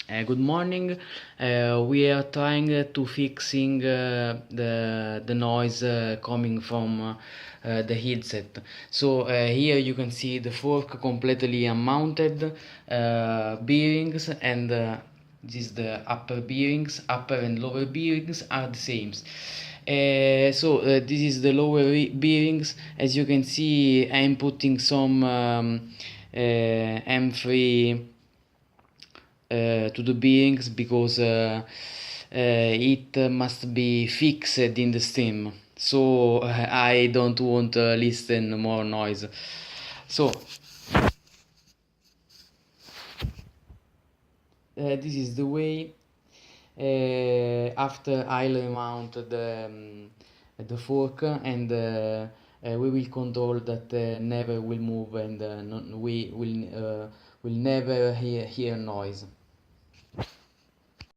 Good morning. We are trying to fixing the noise coming from the headset. So here you can see the fork completely unmounted, bearings, and this is the upper bearings. Upper and lower bearings are the same. This is the lower bearings. As you can see, I'm putting some M3 to the bearings because it must be fixed in the stem, so I don't want to listen more noise. So this is the way. After I remount the fork, and we will control that never will move, and we will never hear noise.